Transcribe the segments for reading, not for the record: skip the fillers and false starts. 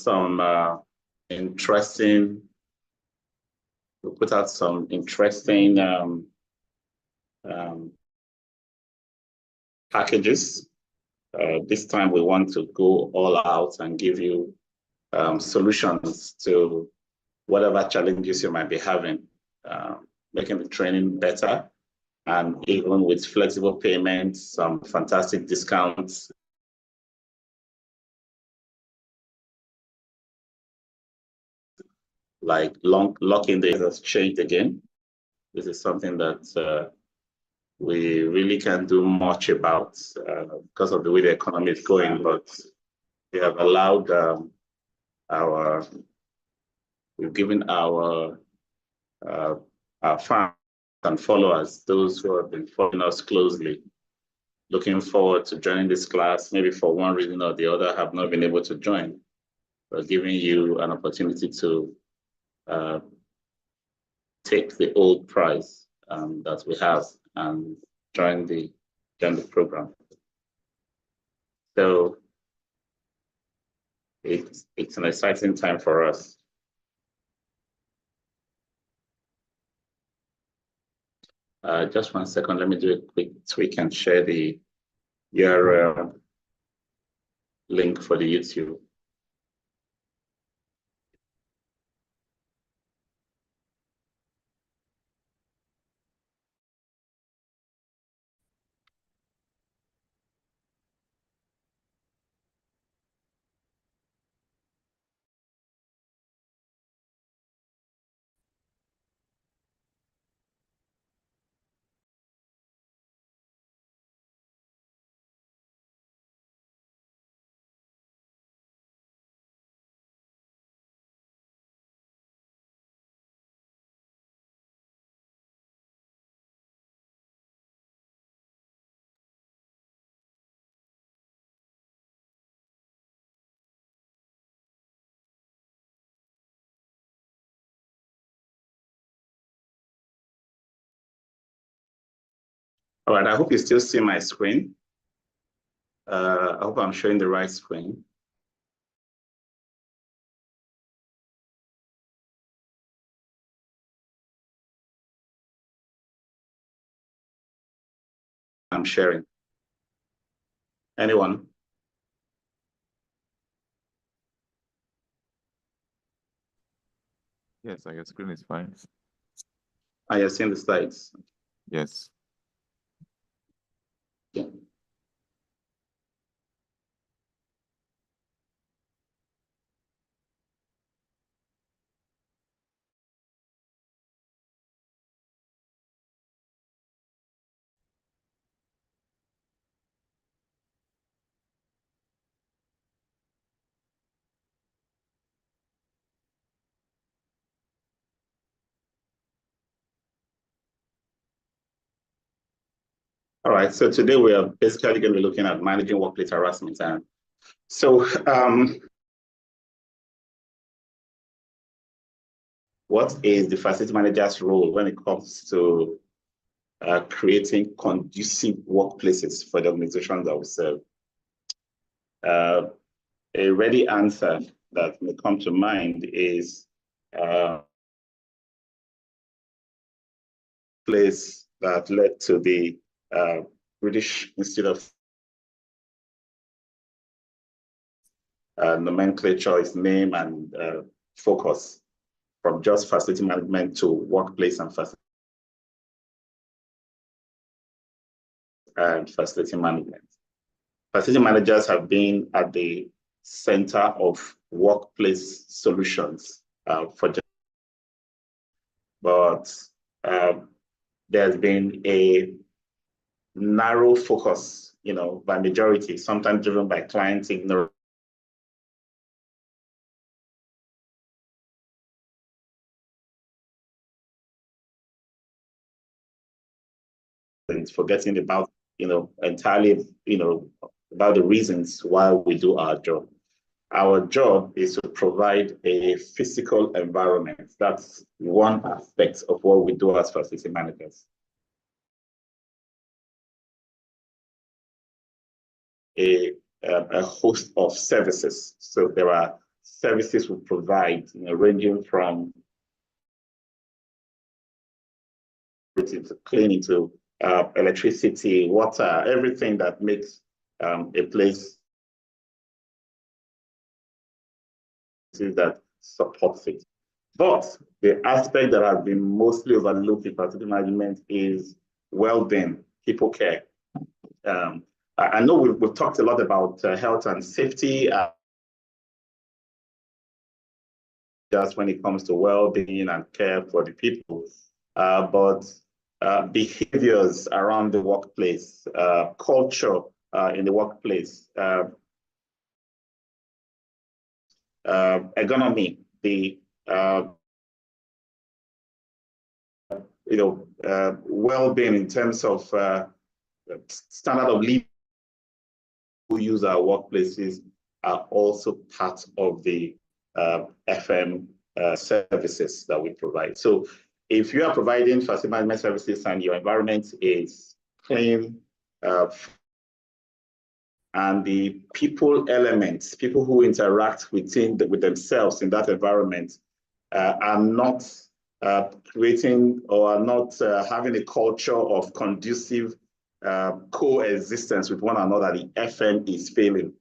some interesting packages. This time we want to go all out and give you solutions to whatever challenges you might be having, making the training better, and even with flexible payments, some fantastic discounts. Like lock-in days has changed again. This is something that we really can't do much about because of the way the economy is going, but we have allowed we've given our fans and followers, those who have been following us closely, looking forward to joining this class, maybe for one reason or the other have not been able to join, but giving you an opportunity to take the old price that we have and join the program. So it's an exciting time for us. Just 1 second, let me do a quick tweak and share the URL link for the YouTube. All right, I hope you still see my screen. I hope I'm showing the right screen. I'm sharing. Anyone? Yes, your screen is fine. Are you seeing the slides? Yes. Yeah. All right, so today we are basically going to be looking at managing workplace harassment. And so what is the facility manager's role when it comes to creating conducive workplaces for the organization that we serve? A ready answer that may come to mind is place that led to the British Institute of nomenclature, its name and focus from just facility management to workplace and facility management. Facility managers have been at the center of workplace solutions but there's been a narrow focus, by majority, sometimes driven by client ignorance. And forgetting about, entirely, about the reasons why we do our job. Our job is to provide a physical environment. That's one aspect of what we do as facility managers. A host of services. So there are services we provide, ranging from to cleaning to electricity, water, everything that makes a place that supports it. But the aspect that has been mostly overlooked in facility management is well-being, people care. I know we've talked a lot about health and safety, just when it comes to well-being and care for the people, but behaviors around the workplace, culture in the workplace, ergonomy, the well-being in terms of standard of living who use our workplaces are also part of the FM services that we provide. So if you are providing facility management services and your environment is clean, and the people elements, people who interact with themselves in that environment are not creating or are not having a culture of conducive coexistence with one another, the FM is failing.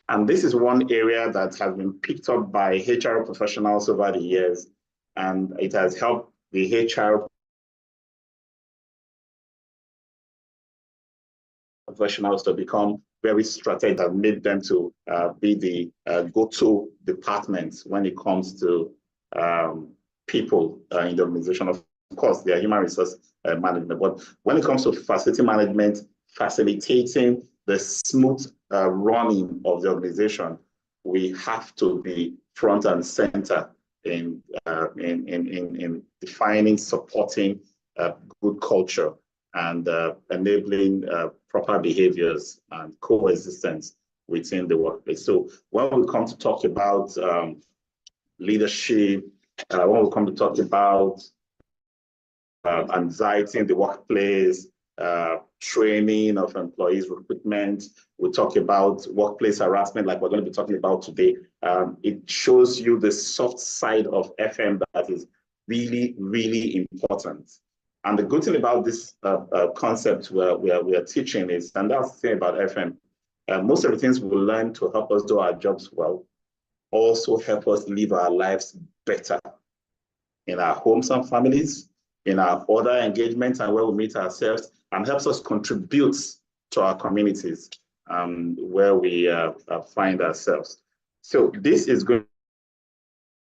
And this is one area that has been picked up by HR professionals over the years, and it has helped the HR professionals to become very strategic and made them to be the go-to department when it comes to people in the organization. Of course, they are human resource management, but when it comes to facility management, facilitating the smooth running of the organization, we have to be front and center in defining, supporting good culture and enabling proper behaviors and coexistence within the workplace. So when we come to talk about leadership, when we come to talk about anxiety in the workplace, training of employees, recruitment, we talk about workplace harassment like we're going to be talking about today. It shows you the soft side of FM that is really, really important. And the good thing about this concept we are teaching is, and that's the thing about FM, most of the things we learn to help us do our jobs well also help us live our lives better in our homes and families, in our other engagements and where we meet ourselves, and helps us contribute to our communities where we find ourselves. So this is going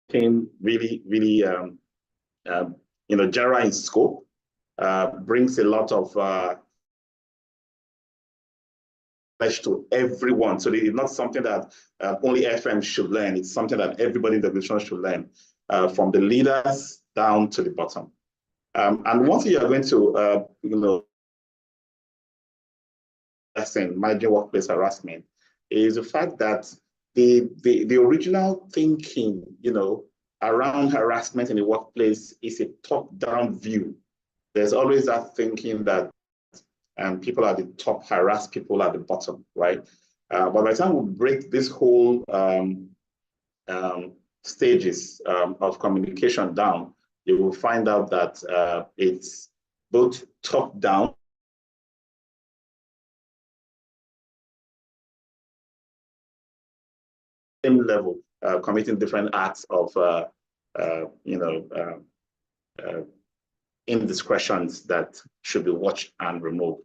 to be really, general in scope, brings a lot of knowledge to everyone. So it's not something that only FM should learn. It's something that everybody in the organization should learn, from the leaders down to the bottom. And one thing you're going to, lesson, managing workplace harassment, is the fact that the original thinking, around harassment in the workplace is a top-down view. There's always that thinking that people at the top harass people at the bottom, right? But by the time we break this whole stages of communication down, you will find out that it's both top-down level, committing different acts of, indiscretions that should be watched and removed.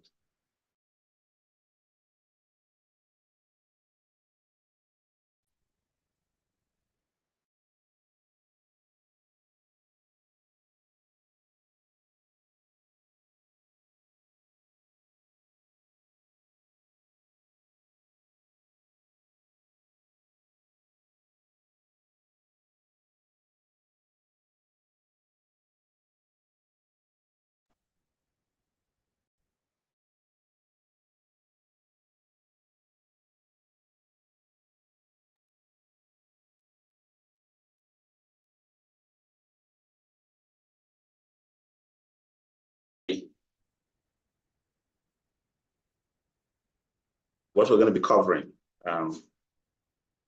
What we're going to be covering.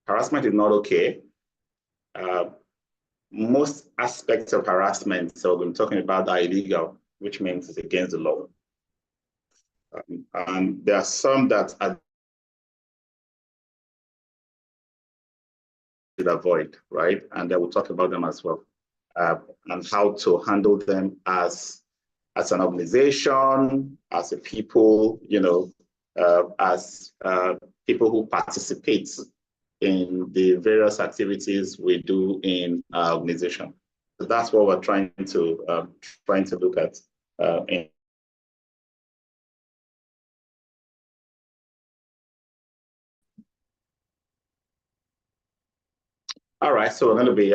harassment is not okay. Most aspects of harassment, so I'm talking about, are illegal, which means it's against the law. And there are some that are should avoid, right? And then we'll talk about them as well, and how to handle them as an organization, as a people, as people who participate in the various activities we do in our organization. So that's what we're trying to look at. All right, so we're going to be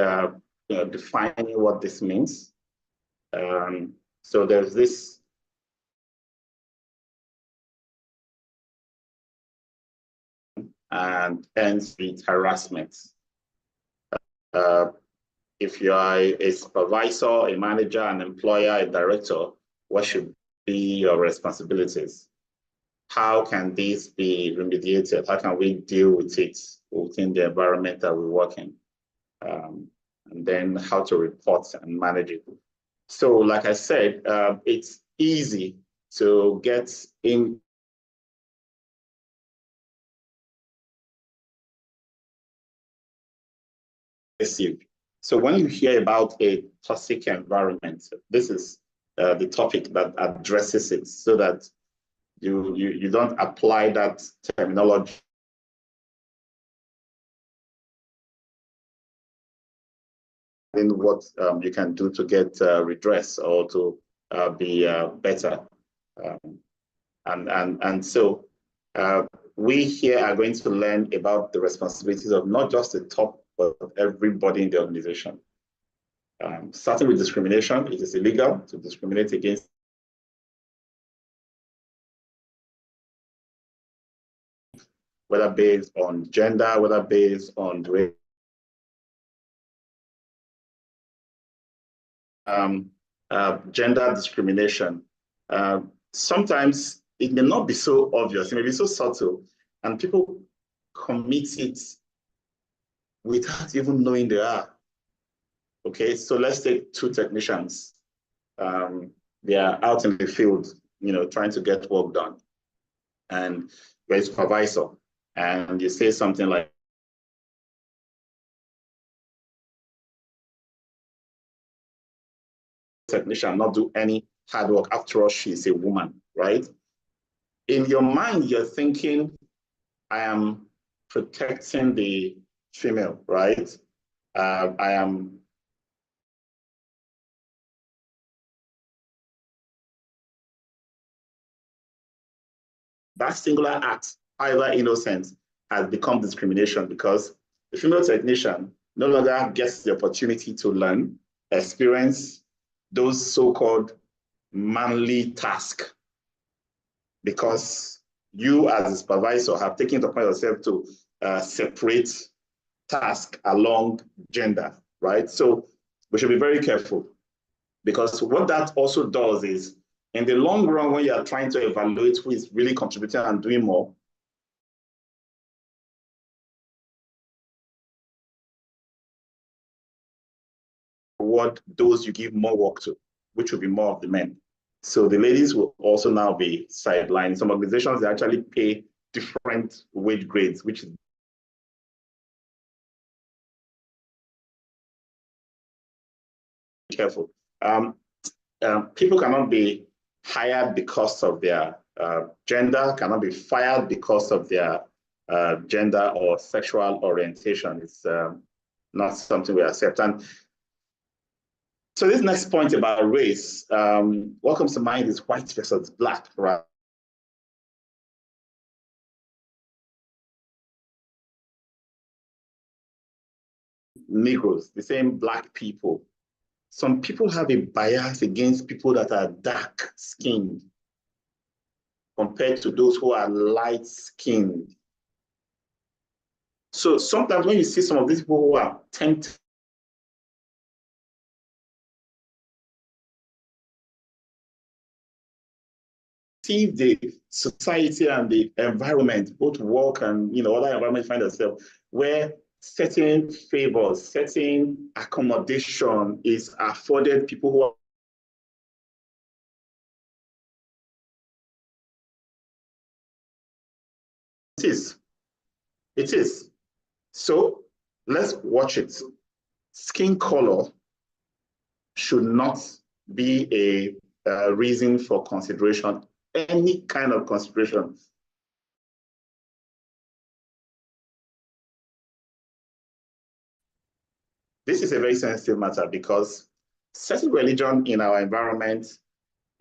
defining what this means. So there's this and ends with harassment. If you are a supervisor, a manager, an employer, a director, what should be your responsibilities? How can this be remediated? How can we deal with it within the environment that we work in? And then how to report and manage it. So like I said, it's easy to get in So when you hear about a toxic environment, this is the topic that addresses it so that you don't apply that terminology in what you can do to get redress or to be better. And so we here are going to learn about the responsibilities of not just the top, but everybody in the organization. Starting with discrimination, it is illegal to discriminate against whether based on gender, whether based on race. Gender discrimination. Sometimes it may not be so obvious, it may be so subtle, and people commit it without even knowing they are. Okay, so let's take two technicians. They are out in the field, trying to get work done. And you're a supervisor, and you say something like, technician not do any hard work, after all, she's a woman, right? In your mind, you're thinking, I am protecting the female, right? I am that singular act, either innocent, has become discrimination because the female technician no longer gets the opportunity to learn, experience those so-called manly tasks, because you as a supervisor have taken it upon yourself to separate tasks along gender, right? So we should be very careful, because what that also does is, in the long run, when you are trying to evaluate who is really contributing and doing more, reward those you give more work to, which will be more of the men. So the ladies will also now be sidelined. Some organizations, they actually pay different wage grades, which is careful. People cannot be hired because of their gender, cannot be fired because of their gender or sexual orientation. It's not something we accept. And so this next point about race, what comes to mind is white versus black, right? Negroes, the same black people. Some people have a bias against people that are dark-skinned compared to those who are light-skinned. So sometimes when you see some of these people who are tempted see the society and the environment, both work and other environment find themselves, where certain favors, certain accommodation is afforded people who are It is. So let's watch it. Skin color should not be a reason for consideration, any kind of consideration. This is a very sensitive matter because certain religion in our environment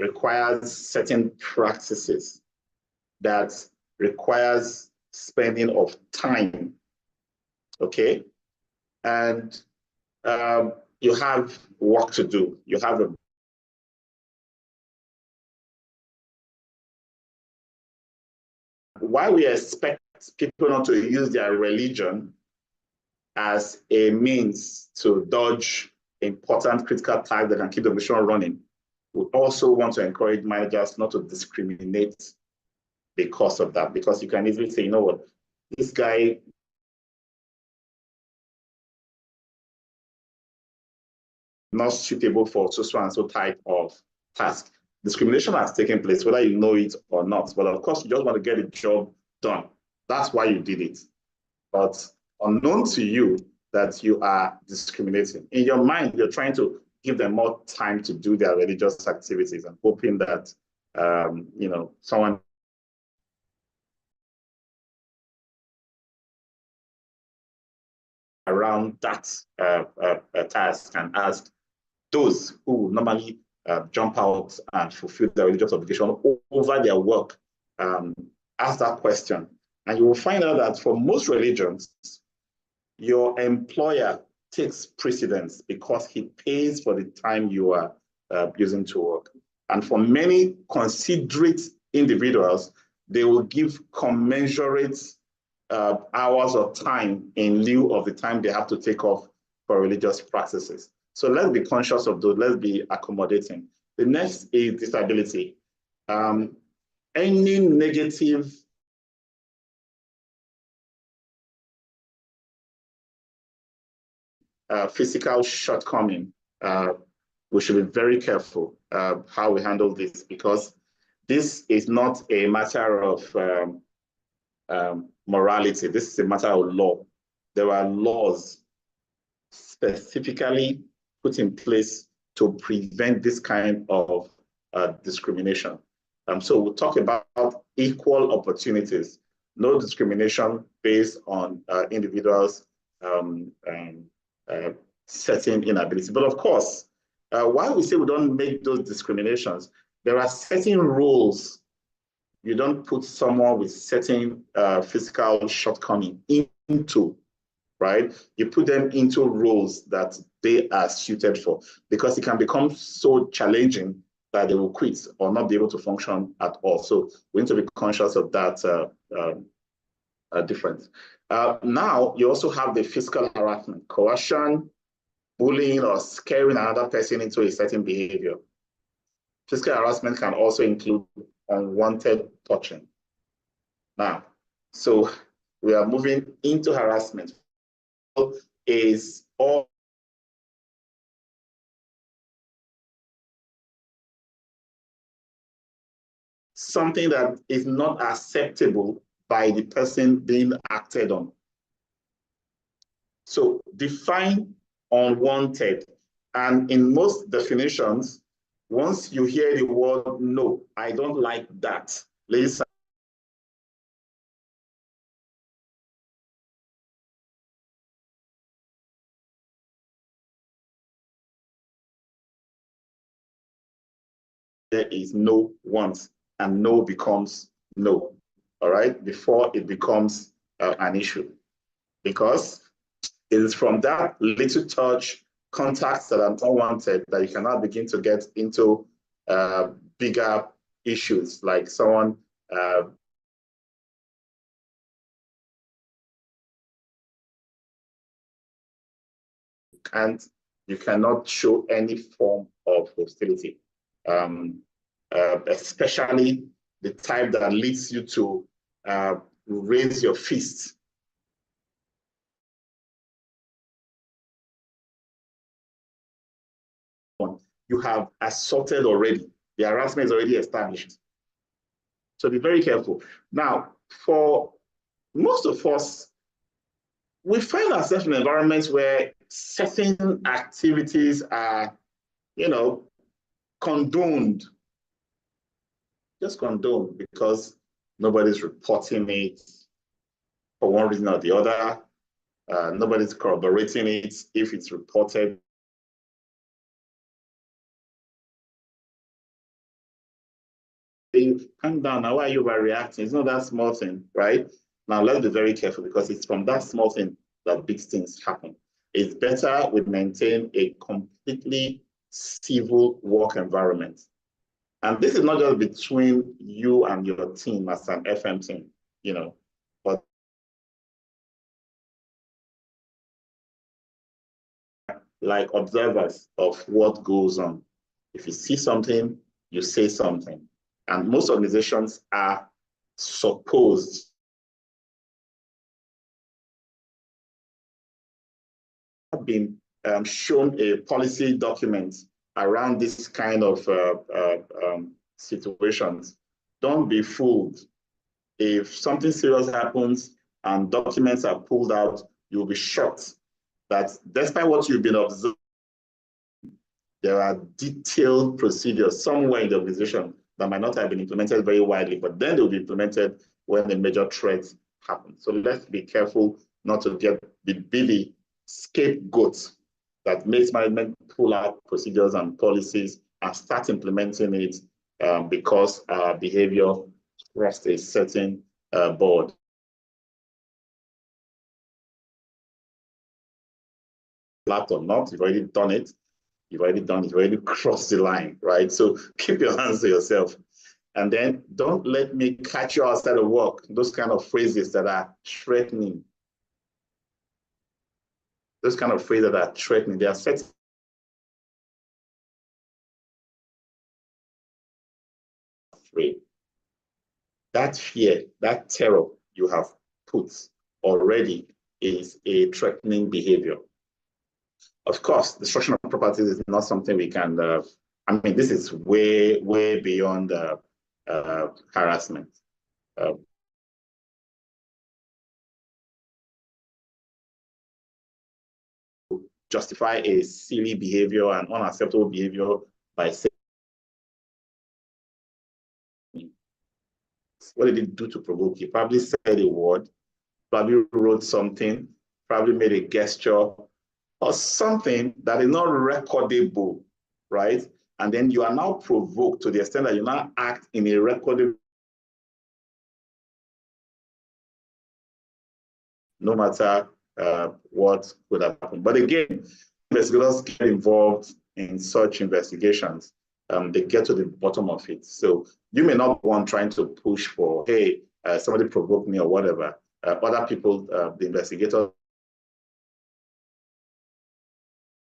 requires certain practices that requires spending of time, okay? And you have work to do. You have a why we expect people not to use their religion as a means to dodge important critical tasks that can keep the mission running. We also want to encourage managers not to discriminate because of that, because you can easily say, you know what, this guy not suitable for so and so type of task. Discrimination has taken place, whether you know it or not. But of course, you just want to get the job done. That's why you did it. But unknown to you that you are discriminating. In your mind, you're trying to give them more time to do their religious activities and hoping that someone around that task and ask those who normally jump out and fulfill their religious obligation over their work, ask that question. And you will find out that for most religions, your employer takes precedence because he pays for the time you are using to work. And for many considerate individuals, they will give commensurate hours of time in lieu of the time they have to take off for religious practices. So let's be conscious of those. Let's be accommodating. The next is disability. Any negative physical shortcoming, we should be very careful how we handle this, because this is not a matter of morality. This is a matter of law. There are laws specifically put in place to prevent this kind of discrimination. So we'll talk about equal opportunities, no discrimination based on individuals' certain inability. But of course, while we say we don't make those discriminations, there are certain rules. You don't put someone with certain physical shortcoming into, right? You put them into roles that they are suited for, because it can become so challenging that they will quit or not be able to function at all. So we need to be conscious of that difference. Now, you also have the physical harassment, coercion, bullying, or scaring another person into a certain behavior. Physical harassment can also include unwanted touching. Now, so we are moving into harassment. Is all something that is not acceptable by the person being acted on. So define unwanted. And in most definitions, once you hear the word, no, I don't like that, ladies there is no once, and no becomes no, all right, before it becomes an issue. Because it is from that little touch, contacts that are unwanted, that you cannot begin to get into bigger issues, like someone and you cannot show any form of hostility, especially the type that leads you to raise your fist you have assaulted already. The harassment is already established. So be very careful. Now, for most of us, we find ourselves in environments where certain activities are, condoned. Just condoned because nobody's reporting it for one reason or the other. Nobody's corroborating it if it's reported. Calm down. Now, why are you overreacting? It's not that small thing, right? Now, let's be very careful because it's from that small thing that big things happen. It's better we maintain a completely civil work environment. And this is not just between you and your team as an FM team, but like observers of what goes on. If you see something, you say something. And most organizations are supposed to have been shown a policy document around this kind of situations. Don't be fooled. If something serious happens and documents are pulled out, you'll be shocked that despite what you've been observing, there are detailed procedures somewhere in the organization that might not have been implemented very widely, but then they'll be implemented when a major threat happens. So let's be careful not to be the scapegoats that makes management pull out procedures and policies and start implementing it because our behavior crossed a certain board. Flat or not, you've already done it. You've already crossed the line, right? So keep your hands to yourself. And then don't let me catch you outside of work. Those kind of phrases that are threatening. Those kind of phrases that are threatening, they are set. That fear, that terror you have put already is a threatening behavior. Of course, destruction of properties is not something we can, this is way, way beyond harassment. Justify a silly behavior and unacceptable behavior by saying, what did he do to provoke? He probably said a word, probably wrote something, probably made a gesture, or something that is not recordable, right? And then you are now provoked to the extent that you now act in a recordable, no matter what could have happened. But again, investigators get involved in such investigations. They get to the bottom of it. So you may not be one trying to push for, hey, somebody provoked me or whatever. Other people, the investigators,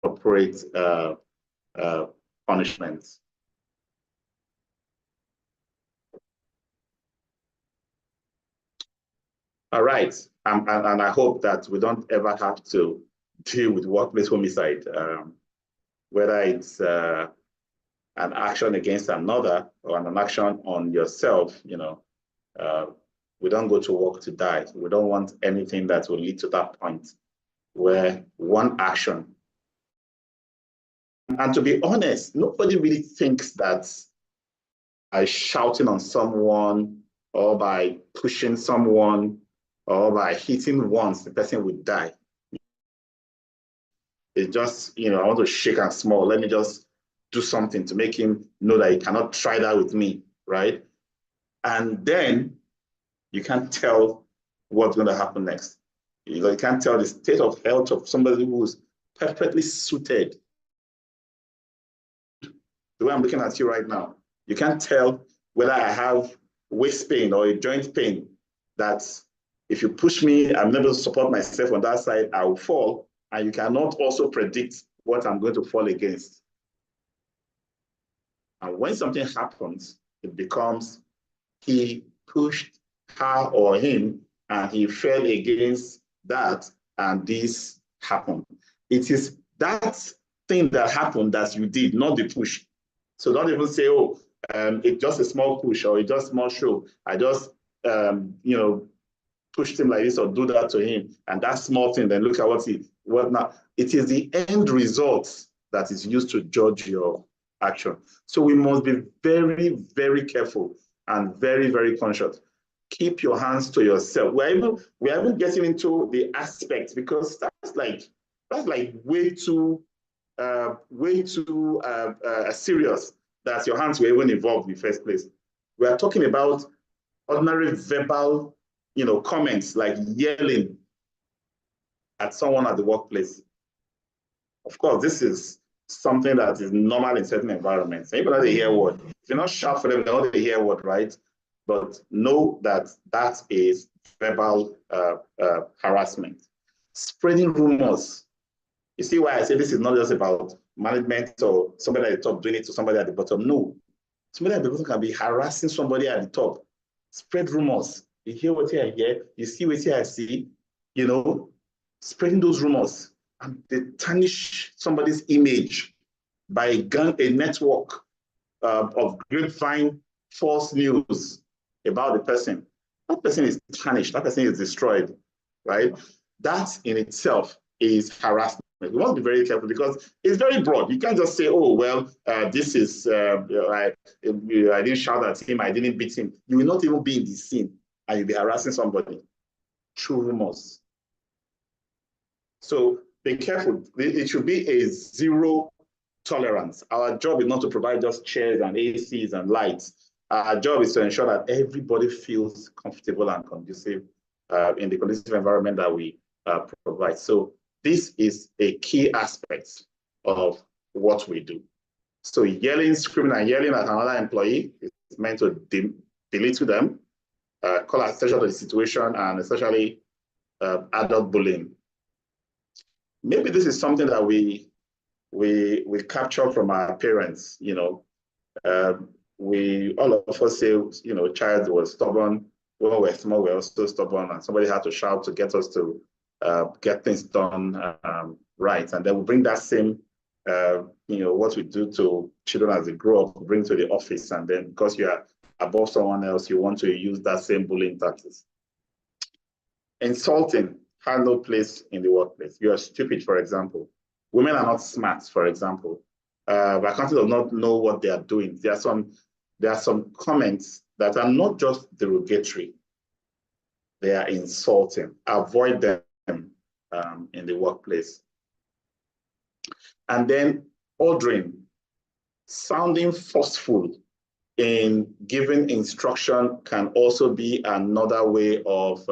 operate punishments. All right, and I hope that we don't ever have to deal with workplace homicide, whether it's an action against another or an action on yourself. We don't go to work to die. We don't want anything that will lead to that point where one action. And to be honest, nobody really thinks that by shouting on someone or by pushing someone or by hitting once, the person would die. It's just, I want to shake and small. Let me just do something to make him know that he cannot try that with me, right? And then you can't tell what's going to happen next. You can't tell the state of health of somebody who's perfectly suited. The way I'm looking at you right now, you can't tell whether I have waist pain or a joint pain, that if you push me, I'm never to support myself on that side, I will fall. And you cannot also predict what I'm going to fall against. And when something happens, it becomes he pushed her or him and he fell against that and this happened. It is that thing that happened that you did, not the push. So don't even say, oh, it's just a small push or it's just a small show. I just, pushed him like this or do that to him. And that small thing, then look at what now. It is the end result that is used to judge your action. So we must be very, very careful and very, very conscious. Keep your hands to yourself. We're even getting into the aspects, because that's like way too serious that your hands were even involved in the first place. We are talking about ordinary verbal, comments like yelling at someone at the workplace. Of course, this is something that is normal in certain environments. Even though they hear word, if you're not sharp for them, they know they hear word, right? But know that that is verbal harassment. Spreading rumors. You see why I say this is not just about management or somebody at the top doing it to somebody at the bottom. No. Somebody at the bottom can be harassing somebody at the top. Spread rumors. You hear what I hear, you see what I see, spreading those rumors, and they tarnish somebody's image by a network of grapevine false news about the person. That person is tarnished, that person is destroyed, right? That in itself is harassment. We must be very careful because it's very broad. You can't just say, oh, well, this is, I didn't shout at him, I didn't beat him. You will not even be in the scene and you'll be harassing somebody. True rumors. So be careful. It should be a zero tolerance. Our job is not to provide just chairs and ACs and lights. Our job is to ensure that everybody feels comfortable and conducive in the conducive environment that we provide. So this is a key aspect of what we do. So yelling, screaming, and yelling at another employee is meant to belittle them, call attention to the situation, and especially adult bullying. Maybe this is something that we capture from our parents. All of us say, child was stubborn. When we were small, we were also stubborn, and somebody had to shout to get us to get things done right. And then we bring that same, what we do to children as they grow up, bring to the office. And then because you are above someone else, you want to use that same bullying tactics. Insulting has no place in the workplace. You are stupid, for example. Women are not smart, for example. Vacancy does not know what they are doing. There are some comments that are not just derogatory. They are insulting. Avoid them in the workplace. And then ordering, sounding forceful in giving instruction can also be another way of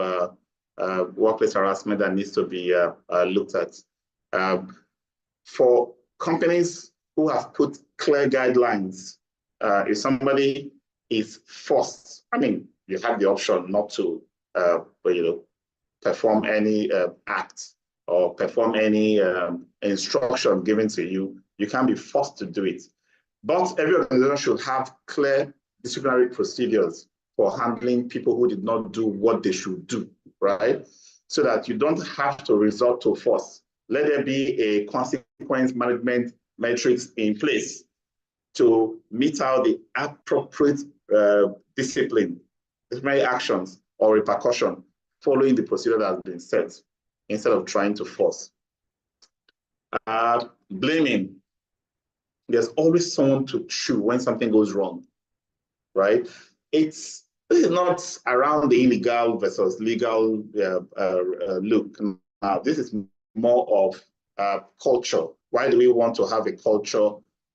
workplace harassment that needs to be looked at. For companies who have put clear guidelines, if somebody is forced, you have the option not to perform any act or perform any instruction given to you. You can't be forced to do it. But every organization should have clear disciplinary procedures for handling people who did not do what they should do, right? So that you don't have to resort to force. Let there be a consequence management matrix in place to mete out the appropriate disciplinary actions or repercussion following the procedure that has been set, instead of trying to force. Blaming. There's always someone to chew when something goes wrong, right? This is not around the illegal versus legal look. Now, this is more of culture. Why do we want to have a culture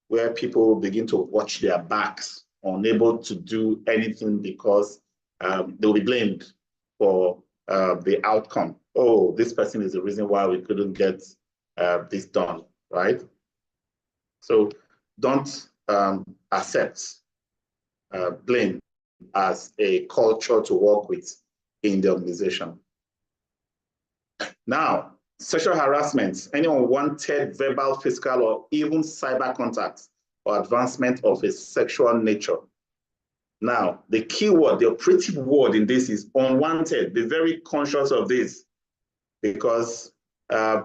where people begin to watch their backs, unable to do anything because they will be blamed for the outcome? Oh, this person is the reason why we couldn't get this done, right? So don't accept blame as a culture to work with in the organization. Now, sexual harassment, any unwanted verbal, physical, or even cyber contact or advancement of a sexual nature. Now, the key word, the operative word in this is unwanted. Be very conscious of this, because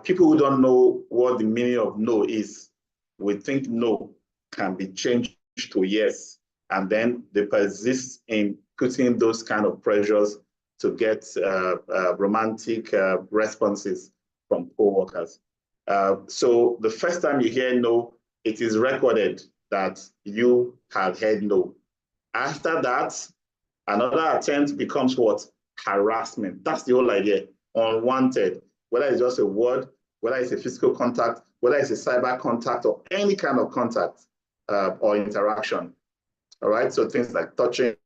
people who don't know what the meaning of no is, we think no can be changed to yes, and then they persist in putting those kind of pressures to get romantic responses from co-workers. So the first time you hear no, it is recorded that you have heard no. After that, another attempt becomes what? Harassment. That's the whole idea. Unwanted, whether it's just a word, whether it's a physical contact, whether it's a cyber contact, or any kind of contact or interaction. All right, so things like touching,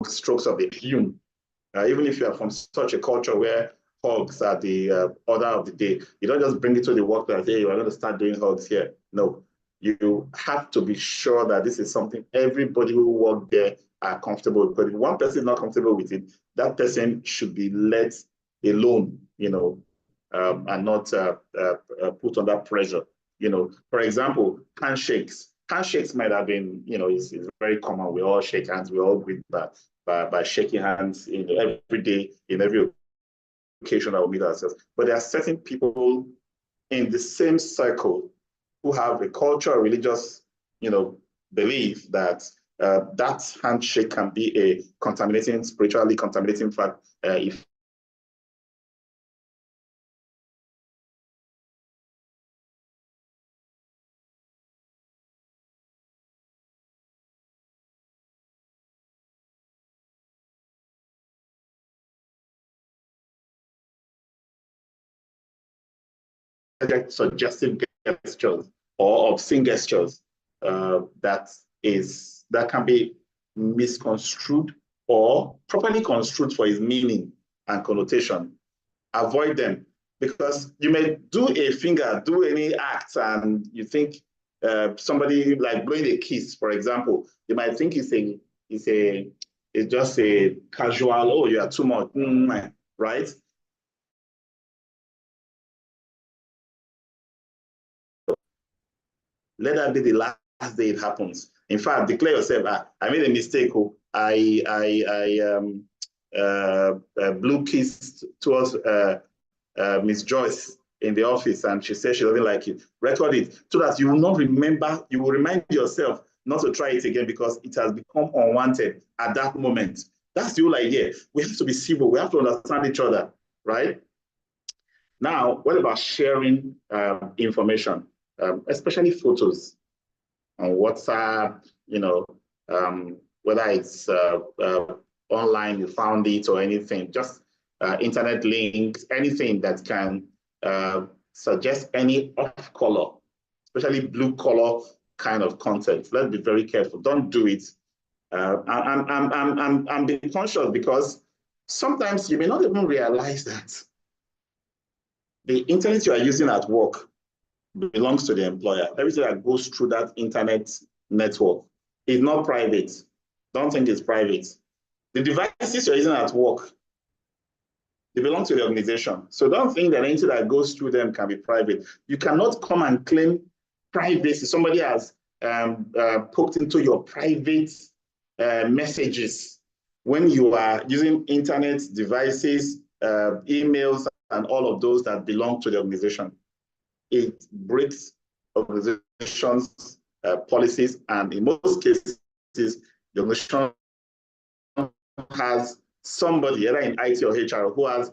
strokes of the plume. Even if you are from such a culture where hugs are the order of the day, you don't just bring it to the work that, hey, you are going to start doing hugs here. No, you have to be sure that this is something everybody who works there are comfortable with. But if one person is not comfortable with it, that person should be let alone, and not put under pressure. For example, handshakes. Handshakes might have been, it's very common. We all shake hands. We all greet by shaking hands every day, in every occasion that we meet ourselves. But there are certain people in the same circle who have a cultural, religious, belief that that handshake can be a contaminating, spiritually contaminating fact if suggestive gestures or obscene gestures that can be misconstrued or properly construed for its meaning and connotation. Avoid them, because you may do a finger, do any act, and you think somebody like blowing a kiss, for example, you might think it's just a casual, oh, you are too much, right? Let that be the last day it happens. In fact, declare yourself, I made a mistake. I blew kiss towards Miss Joyce in the office, and she said she doesn't like it. Record it so that you will not remember, you will remind yourself not to try it again because it has become unwanted at that moment. That's the whole idea. We have to be civil. We have to understand each other, right? Now, what about sharing information? Especially photos on WhatsApp, whether it's online, you found it or anything, just internet links, anything that can suggest any off color, especially blue color kind of content. Let's be very careful. Don't do it. I'm being conscious because sometimes you may not even realize that the internet you are using at work belongs to the employer. Everything that goes through that internet network is not private. Don't think it's private. The devices you're using at work, they belong to the organization. So don't think that anything that goes through them can be private. You cannot come and claim privacy. Somebody has poked into your private messages when you are using internet devices, emails, and all of those that belong to the organization. It breaks organization's policies, and in most cases, the organization has somebody, either in IT or HR, who has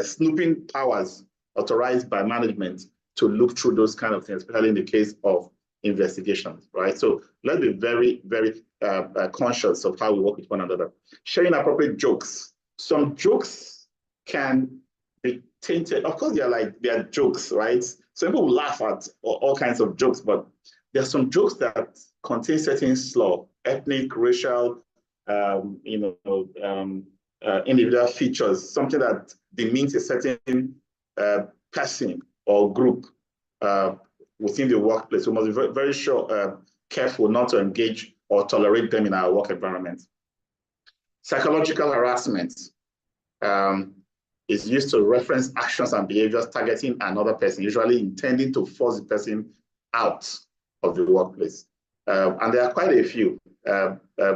snooping powers authorized by management to look through those kind of things, especially in the case of investigations, right? So let's be very, very conscious of how we work with one another. Sharing appropriate jokes. Some jokes can be tainted. Of course, they're jokes, right? Some people laugh at all kinds of jokes, but there are some jokes that contain certain slur, ethnic, racial, individual features, something that demeans a certain person or group within the workplace. We must be very, very careful not to engage or tolerate them in our work environment. Psychological harassment is used to reference actions and behaviors targeting another person, usually intending to force the person out of the workplace. And there are quite a few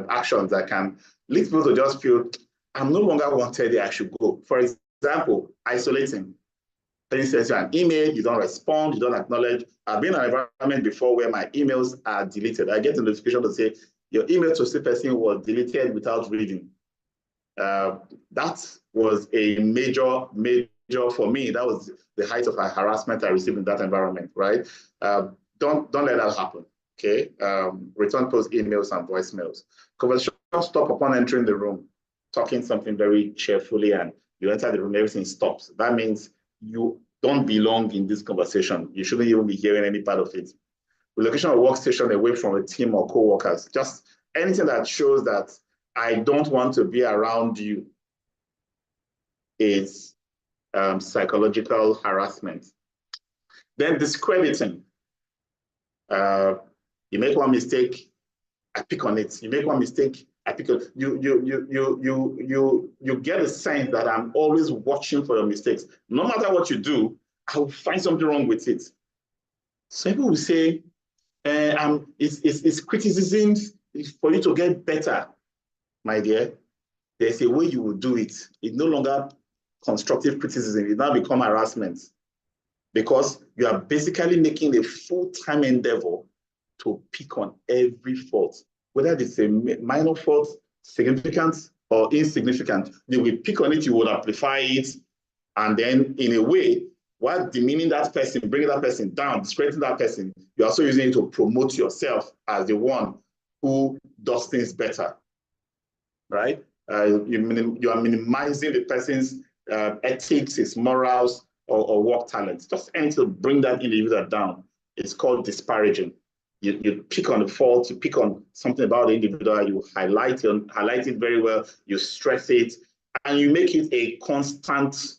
actions that can lead people to just feel, I'm no longer wanted here, I should go. For example, isolating. For instance, an email, you don't respond, you don't acknowledge. I've been in an environment before where my emails are deleted. I get a notification to say, your email to this person was deleted without reading. That was a major for me. That was the height of harassment I received in that environment, right? Don't let that happen, okay? Return post emails and voicemails. Conversation stop upon entering the room, talking something very cheerfully, and you enter the room, everything stops. That means you don't belong in this conversation. You shouldn't even be hearing any part of it. Relocation of workstation away from a team or co-workers, just anything that shows that I don't want to be around you is psychological harassment. Then discrediting. You make one mistake, I pick on it. You make one mistake, I pick on it. You get a sense that I'm always watching for your mistakes. No matter what you do, I will find something wrong with it. Some people will say, it's criticism for you to get better. My dear, there's a way you will do it. It's no longer constructive criticism. It now becomes harassment because you are basically making a full-time endeavor to pick on every fault, whether it's a minor fault, significant or insignificant. You will pick on it, you will amplify it, and then in a way, while demeaning that person, bringing that person down, discrediting that person, you're also using it to promote yourself as the one who does things better. Right? You are minimizing the person's ethics, his morals, or work talents. Just anything to bring that individual down. It's called disparaging. You pick on the fault, you pick on something about the individual, you highlight it very well, you stress it, and you make it a constant,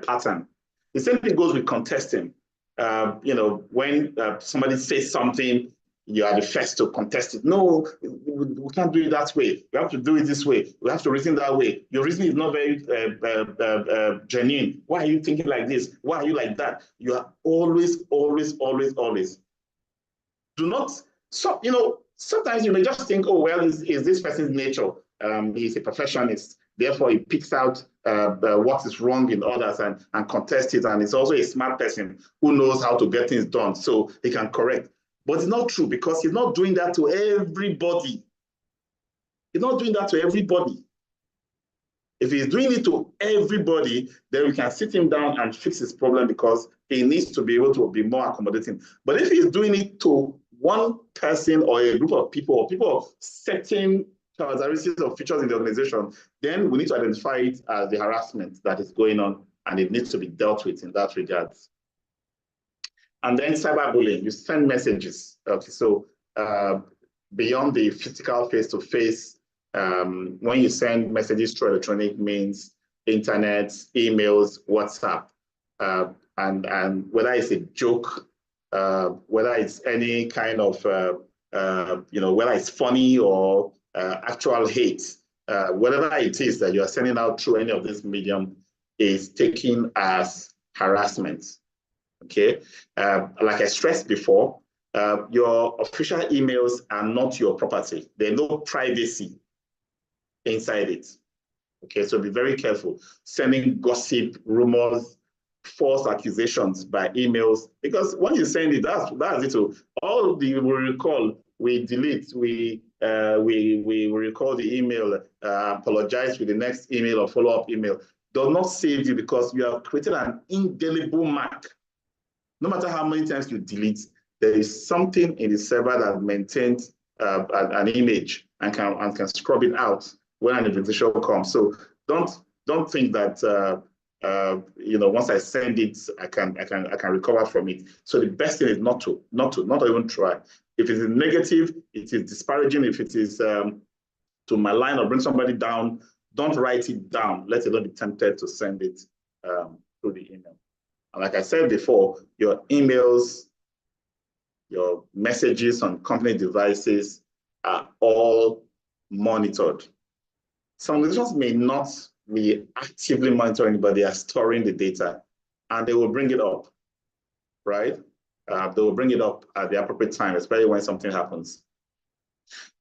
pattern. The same thing goes with contesting. When somebody says something, you are the first to contest it. No, we can't do it that way. We have to do it this way. We have to reason that way. Your reasoning is not very genuine. Why are you thinking like this? Why are you like that? You are always. Do not, sometimes you may just think, oh, well, is this person's nature? He's a perfectionist. Therefore, he picks out what is wrong in others and contests it. And he's also a smart person who knows how to get things done so he can correct. But it's not true because he's not doing that to everybody. He's not doing that to everybody. If he's doing it to everybody, then we can sit him down and fix his problem because he needs to be able to be more accommodating. But if he's doing it to one person or a group of people or people of certain characteristics or features in the organization, then we need to identify it as the harassment that is going on and it needs to be dealt with in that regard. And then cyberbullying, you send messages. Okay, so beyond the physical face-to-face, when you send messages through electronic means, internet, emails, WhatsApp, and whether it's a joke, whether it's any kind of, whether it's funny or actual hate, whatever it is that you are sending out through any of this medium is taken as harassment. Okay, like I stressed before, your official emails are not your property. There's no privacy inside it. Okay, so be very careful. Sending gossip, rumors, false accusations by emails, because when you send it, that's it. All the we recall, we delete, we recall the email, apologize with the next email or follow-up email. Does not save you because you have created an indelible mark. No matter how many times you delete, there is something in the server that maintains an image and can scrub it out when an invitation comes. So don't think that once I send it, I can recover from it. So the best thing is not even try. If it is negative, it is disparaging. If it is to malign or bring somebody down, don't write it down. Let alone be tempted to send it through the email. And like I said before, your emails, your messages on company devices are all monitored. Some organizations may not be actively monitoring, but they are storing the data and they will bring it up, right? they will bring it up at the appropriate time, especially when something happens.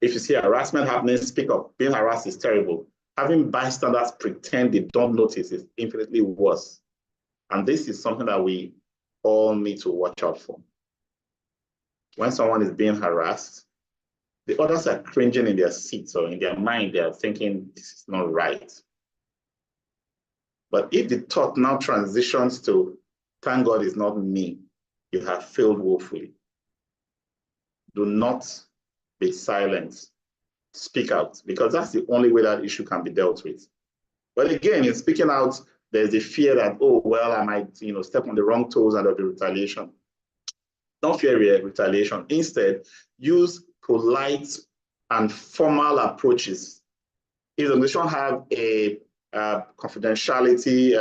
If you see harassment happening, speak up. Being harassed is terrible. Having bystanders pretend they don't notice is infinitely worse. And this is something that we all need to watch out for. When someone is being harassed, the others are cringing in their seats or in their mind. They are thinking, this is not right. But if the thought now transitions to, thank God it's not me, you have failed woefully. Do not be silent. Speak out, because that's the only way that issue can be dealt with. But again, in speaking out, there's the fear that, oh, well, I might, step on the wrong toes and there'll be retaliation. Don't fear retaliation. Instead, use polite and formal approaches. If the organization have a confidentiality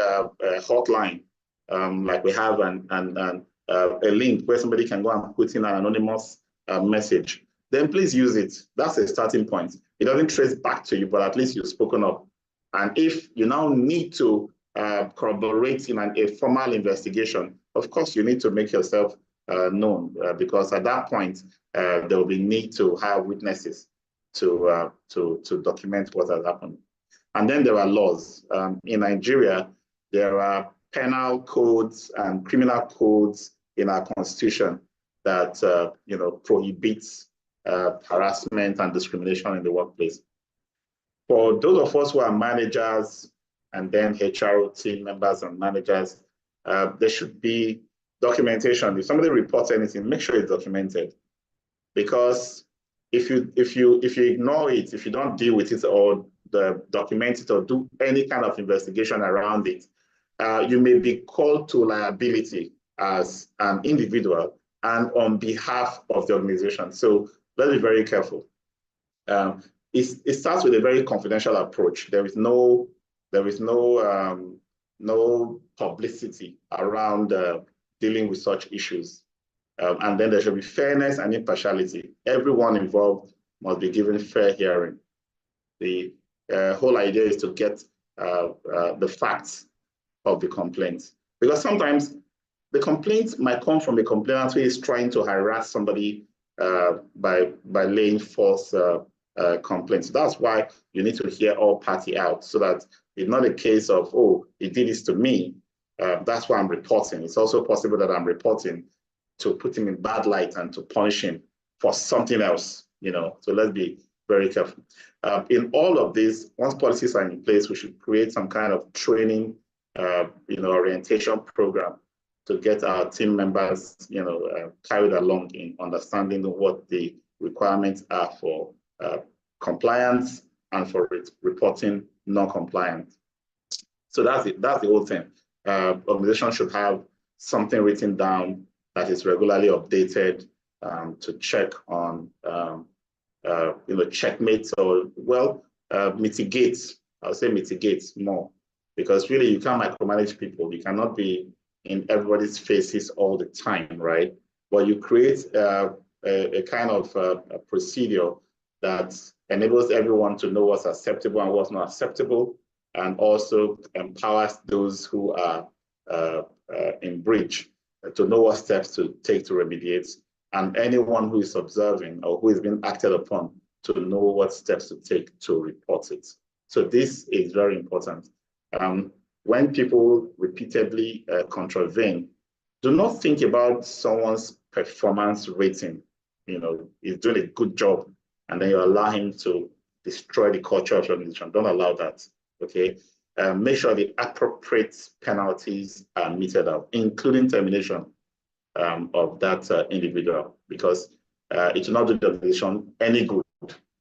hotline, like we have, and a link where somebody can go and put in an anonymous message, then please use it. That's a starting point. It doesn't trace back to you, but at least you've spoken up. And if you now need to corroborate in a formal investigation, of course, you need to make yourself known, because at that point, there will be need to have witnesses to document what has happened. And then there are laws. In Nigeria, there are penal codes and criminal codes in our constitution that prohibits harassment and discrimination in the workplace. For those of us who are managers and then HRO team members and managers, there should be documentation. If somebody reports anything, make sure it's documented. Because if you ignore it, if you don't deal with it or document it or do any kind of investigation around it, you may be called to liability as an individual and on behalf of the organization. So let's be very careful. It starts with a very confidential approach. There is no publicity around dealing with such issues. And then there should be fairness and impartiality. Everyone involved must be given fair hearing. The whole idea is to get the facts of the complaint. Because sometimes the complaint might come from a complainant who is trying to harass somebody by laying false complaints. That's why you need to hear all parties out, so that it's not a case of, oh, he did this to me, that's why I'm reporting. It's also possible that I'm reporting to put him in bad light and to punish him for something else, So let's be very careful. In all of this, once policies are in place, we should create some kind of training, orientation program to get our team members, carried along in understanding what the requirements are for compliance and for reporting non-compliant. So that's it. That's the whole thing. Organizations should have something written down that is regularly updated to check on, checkmates or, mitigate. I'll say mitigate more, because really you can't micromanage people. You cannot be in everybody's faces all the time, right? But you create a kind of a procedure that enables everyone to know what's acceptable and what's not acceptable, and also empowers those who are in breach to know what steps to take to remediate, and anyone who is observing or who is being acted upon to know what steps to take to report it. So this is very important. When people repeatedly contravene, do not think about someone's performance rating. He's doing a good job, and then you allow him to destroy the culture of your organization. Don't allow that, okay? Make sure the appropriate penalties are meted out, including termination of that individual, because it will not do the organization any good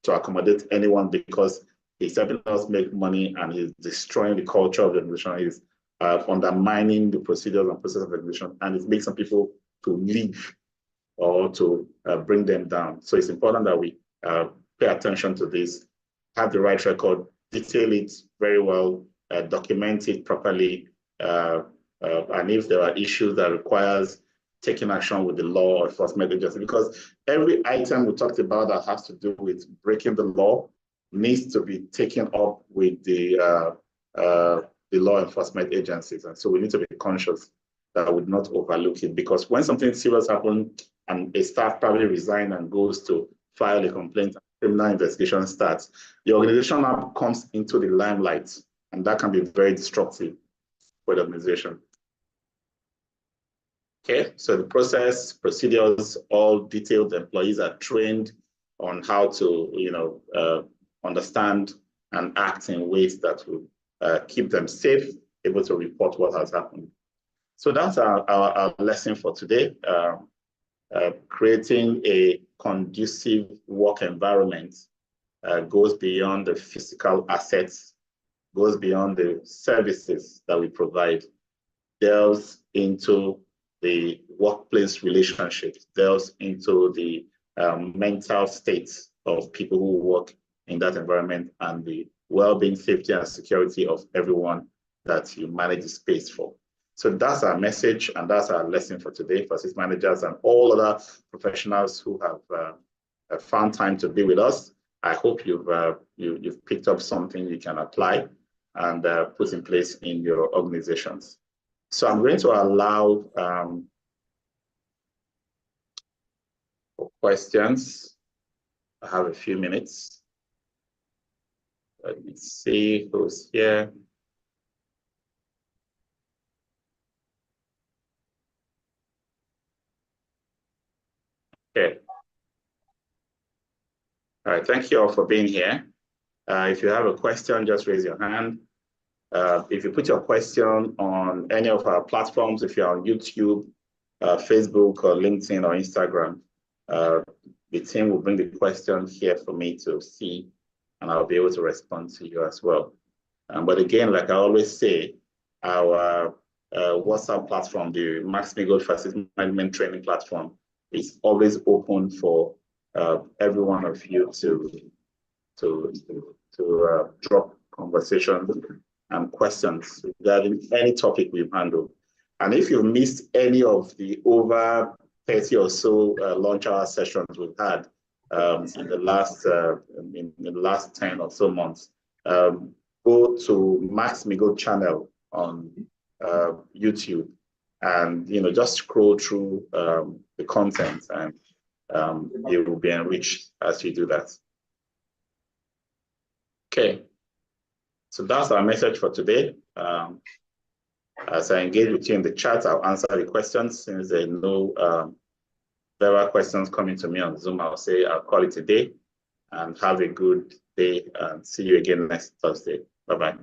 to accommodate anyone, because he's helping us make money and he's destroying the culture of the organization. He's undermining the procedures and process of the organization, and it makes some people to leave or to bring them down. So it's important that we pay attention to this, have the right record, detail it very well, document it properly, and if there are issues that requires taking action with the law or enforcement agency, because every item we talked about that has to do with breaking the law needs to be taken up with the law enforcement agencies. And so we need to be conscious that would not overlook it, because when something serious happens and a staff probably resigns and goes to file a complaint, criminal investigation starts, the organization now comes into the limelight, and that can be very destructive for the organization. Okay, so the process, procedures, all detailed. Employees are trained on how to, understand and act in ways that will keep them safe, able to report what has happened. So that's our lesson for today. Creating a conducive work environment goes beyond the physical assets, goes beyond the services that we provide, delves into the workplace relationships, delves into the mental states of people who work in that environment and the well-being, safety, and security of everyone that you manage the space for. So that's our message, and that's our lesson for today for assist managers and all other professionals who have found time to be with us. I hope you've picked up something you can apply and put in place in your organizations. So I'm going to allow for questions. I have a few minutes. Let me see who's here. Okay. All right, thank you all for being here. If you have a question, just raise your hand. If you put your question on any of our platforms, if you're on YouTube, Facebook, or LinkedIn, or Instagram, the team will bring the question here for me to see, and I'll be able to respond to you as well. But again, like I always say, our WhatsApp platform, the Max-Migold Facility Management Training Platform, is always open for every one of you to drop conversations and questions regarding any topic we've handled. And if you've missed any of the over 30 or so launch hour sessions we've had in the last 10 or so months, go to Max-Migold channel on YouTube, and just scroll through the content, and you will be enriched as you do that. Okay, so that's our message for today. As I engage with you in the chat, I'll answer the questions. Since there are no verbal questions coming to me on Zoom, I'll say I'll call it a day, and have a good day, and see you again next Thursday. Bye-bye.